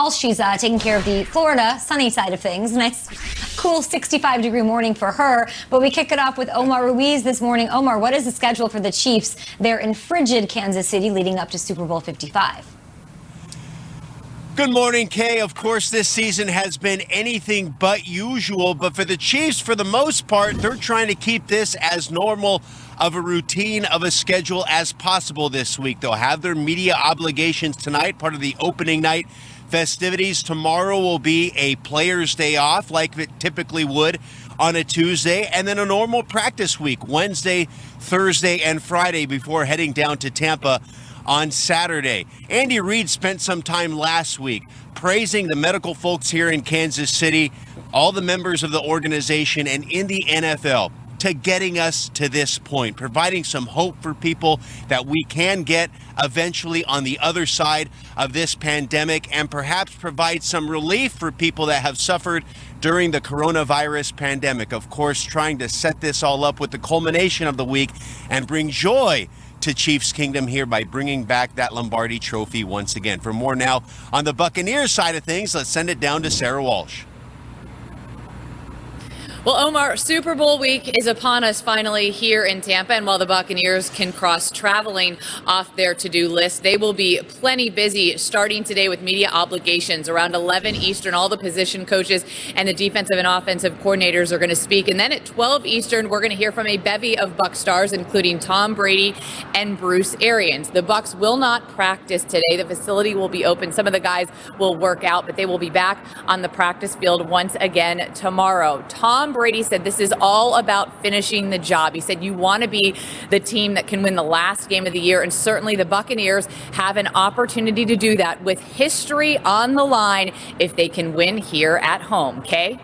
Walsh. She's taking care of the Florida sunny side of things. Nice, cool 65-degree morning for her. But we kick it off with Omar Ruiz this morning. Omar, what is the schedule for the Chiefs? They're in frigid Kansas City leading up to Super Bowl 55. Good morning, Kay. Of course, this season has been anything but usual, but for the Chiefs, for the most part, they're trying to keep this as normal of a routine of a schedule as possible this week. They'll have their media obligations tonight, part of the opening night festivities. Tomorrow will be a player's day off, like it typically would on a Tuesday, and then a normal practice week, Wednesday, Thursday, and Friday before heading down to Tampa on Saturday. Andy Reid spent some time last week praising the medical folks here in Kansas City, all the members of the organization and in the NFL to getting us to this point, providing some hope for people that we can get eventually on the other side of this pandemic and perhaps provide some relief for people that have suffered during the coronavirus pandemic. Of course, trying to set this all up with the culmination of the week and bring joy to Chiefs Kingdom here by bringing back that Lombardi trophy once again. For more now on the Buccaneers side of things, let's send it down to Sarah Walsh. Well, Omar, Super Bowl week is upon us finally here in Tampa, and while the Buccaneers can cross traveling off their to-do list, they will be plenty busy starting today with media obligations. Around 11 Eastern, all the position coaches and the defensive and offensive coordinators are going to speak. And then at 12 Eastern, we're going to hear from a bevy of Buc stars, including Tom Brady and Bruce Arians. The Bucs will not practice today. The facility will be open. Some of the guys will work out, but they will be back on the practice field once again tomorrow. Tom Brady said this is all about finishing the job. He said you want to be the team that can win the last game of the year, and certainly the Buccaneers have an opportunity to do that with history on the line if they can win here at home. Kay?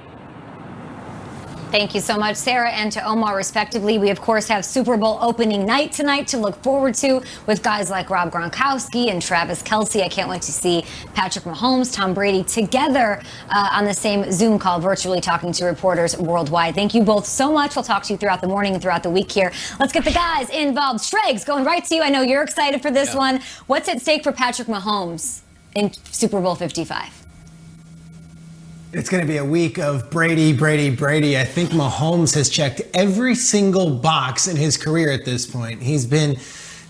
Thank you so much, Sarah, and to Omar, respectively. We, of course, have Super Bowl opening night tonight to look forward to with guys like Rob Gronkowski and Travis Kelce. I can't wait to see Patrick Mahomes, Tom Brady together on the same Zoom call, virtually talking to reporters worldwide. Thank you both so much. We'll talk to you throughout the morning and throughout the week here. Let's get the guys involved. Schrags, going right to you. I know you're excited for this one. What's at stake for Patrick Mahomes in Super Bowl 55? It's going to be a week of Brady, Brady, Brady. I think Mahomes has checked every single box in his career at this point. He's been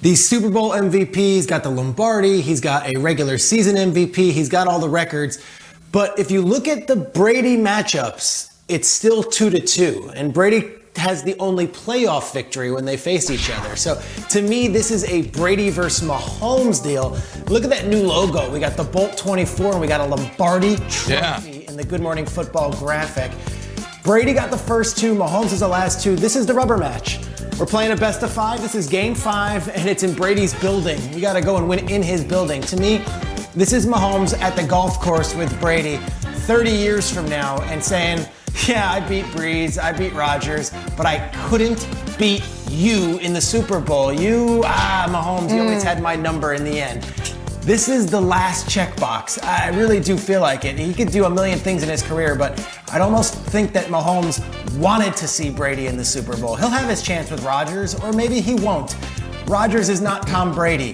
the Super Bowl MVP. He's got the Lombardi. He's got a regular season MVP. He's got all the records. But if you look at the Brady matchups, it's still 2-2. And Brady has the only playoff victory when they face each other. So to me, this is a Brady versus Mahomes deal. Look at that new logo. We got the Bolt 24 and we got a Lombardi trophy in the Good Morning Football graphic. Brady got the first two, Mahomes is the last two. This is the rubber match. We're playing a best of 5. This is game 5 and it's in Brady's building. We got to go and win in his building. To me, this is Mahomes at the golf course with Brady 30 years from now and saying, yeah, I beat Breeze, I beat Rodgers, but I couldn't beat you in the Super Bowl. Mahomes, you always had my number in the end. This is the last checkbox. I really do feel like it. He could do a million things in his career, but I'd almost think that Mahomes wanted to see Brady in the Super Bowl. He'll have his chance with Rodgers, or maybe he won't. Rodgers is not Tom Brady.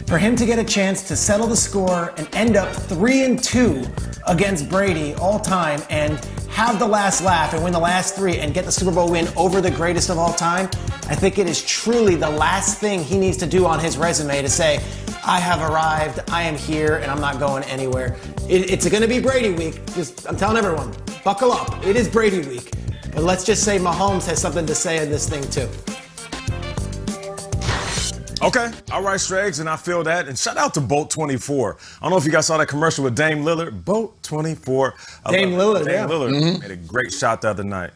For him to get a chance to settle the score and end up 3-2 against Brady all time and have the last laugh and win the last 3 and get the Super Bowl win over the greatest of all time, I think it is truly the last thing he needs to do on his resume to say, I have arrived, I am here, and I'm not going anywhere. It's going to be Brady week. I'm telling everyone, buckle up. It is Brady week. But let's just say Mahomes has something to say in this thing too. Okay. All right, Schrags, and I feel that. And shout out to Bolt 24. I don't know if you guys saw that commercial with Dame Lillard. Bolt 24. Dame Lillard made a great shot the other night.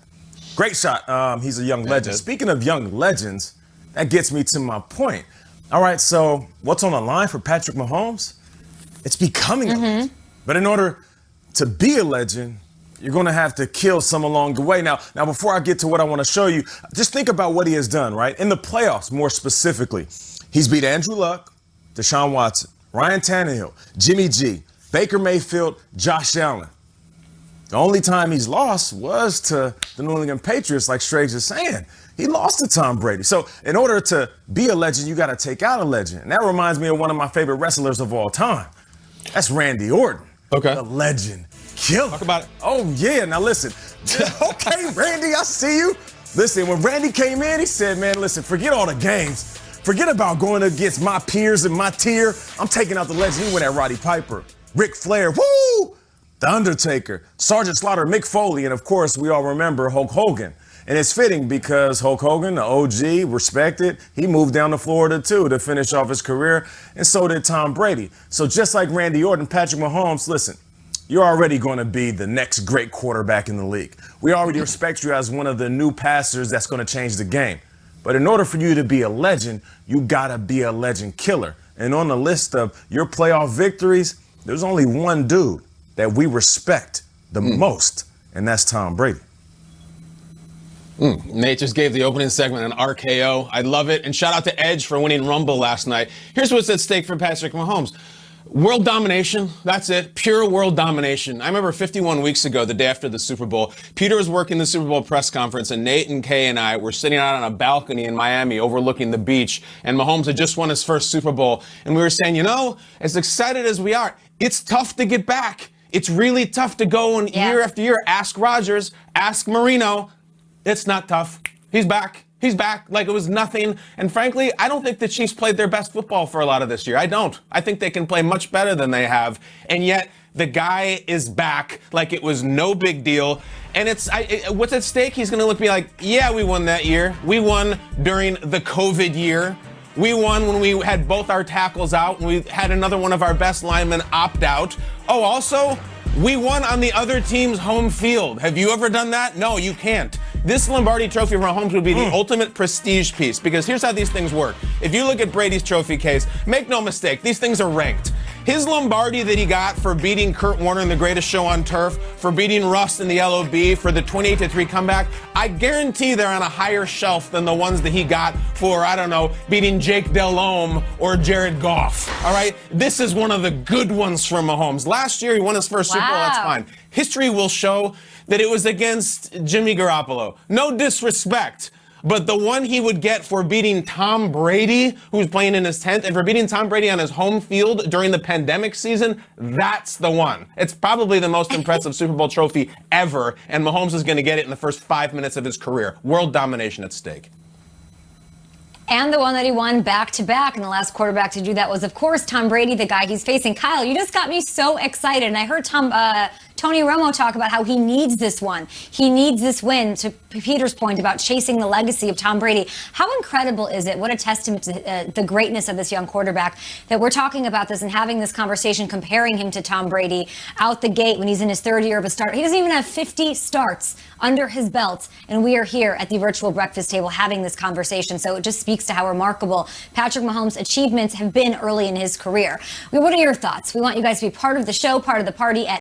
Great shot. He's a young legend. Speaking of young legends, that gets me to my point. All right, so what's on the line for Patrick Mahomes? It's becoming a legend. But in order to be a legend, you're going to have to kill some along the way. Now, before I get to what I want to show you, just think about what he has done, right? In the playoffs, more specifically. He's beat Andrew Luck, Deshaun Watson, Ryan Tannehill, Jimmy G, Baker Mayfield, Josh Allen. The only time he's lost was to the New England Patriots, like Schrager is saying. He lost to Tom Brady. So in order to be a legend, you got to take out a legend. And that reminds me of one of my favorite wrestlers of all time. That's Randy Orton. Okay. The legend. Killer. Talk about it. Oh, yeah. Now, listen. Okay, Randy, I see you. Listen, when Randy came in, he said, man, listen, forget all the games. Forget about going against my peers and my tier. I'm taking out the legend. He went at Roddy Piper, Ric Flair, woo! The Undertaker, Sergeant Slaughter, Mick Foley, and of course, we all remember Hulk Hogan. And it's fitting because Hulk Hogan, the OG, respected, he moved down to Florida too to finish off his career, and so did Tom Brady. So just like Randy Orton, Patrick Mahomes, listen, you're already going to be the next great quarterback in the league. We already respect you as one of the new passers that's going to change the game. But in order for you to be a legend, you got to be a legend killer. And on the list of your playoff victories, there's only one dude that we respect the most, and that's Tom Brady. Nate just gave the opening segment an RKO. I love it. And shout out to Edge for winning Rumble last night. Here's what's at stake for Patrick Mahomes. World domination, that's it. Pure world domination. I remember 51 weeks ago, the day after the Super Bowl, Peter was working the Super Bowl press conference, and Nate and Kay and I were sitting out on a balcony in Miami overlooking the beach, and Mahomes had just won his first Super Bowl. And we were saying, you know, as excited as we are, it's tough to get back. It's really tough to go and year after year. Ask Rodgers, ask Marino. It's not tough. He's back. He's back like it was nothing. And frankly, I don't think the Chiefs played their best football for a lot of this year. I don't. I think they can play much better than they have. And yet the guy is back like it was no big deal. And what's at stake? He's going to look at me like, yeah, we won that year. We won during the COVID year. We won when we had both our tackles out and we had another one of our best linemen opt out. Oh, also, we won on the other team's home field. Have you ever done that? No, you can't. This Lombardi Trophy for Mahomes would be the ultimate prestige piece, because here's how these things work. If you look at Brady's trophy case, make no mistake, these things are ranked. His Lombardi that he got for beating Kurt Warner in the greatest show on turf, for beating Russ in the LOB, for the 28-3 comeback, I guarantee they're on a higher shelf than the ones that he got for, I don't know, beating Jake Delhomme or Jared Goff. All right? This is one of the good ones for Mahomes. Last year, he won his first Super Bowl. That's fine. History will show that it was against Jimmy Garoppolo. No disrespect. But the one he would get for beating Tom Brady, who's playing in his 10th, and for beating Tom Brady on his home field during the pandemic season, that's the one. It's probably the most impressive Super Bowl trophy ever, and Mahomes is going to get it in the first 5 minutes of his career. World domination at stake. And the one that he won back-to-back, and the last quarterback to do that was, of course, Tom Brady, the guy he's facing. Kyle, you just got me so excited, and I heard Tony Romo talk about how he needs this one. He needs this win, to Peter's point about chasing the legacy of Tom Brady. How incredible is it? What a testament to the greatness of this young quarterback that we're talking about this and having this conversation, comparing him to Tom Brady out the gate when he's in his third year of a start. He doesn't even have 50 starts under his belt, and we are here at the virtual breakfast table having this conversation. So it just speaks to how remarkable Patrick Mahomes' achievements have been early in his career. What are your thoughts? We want you guys to be part of the show, part of the party at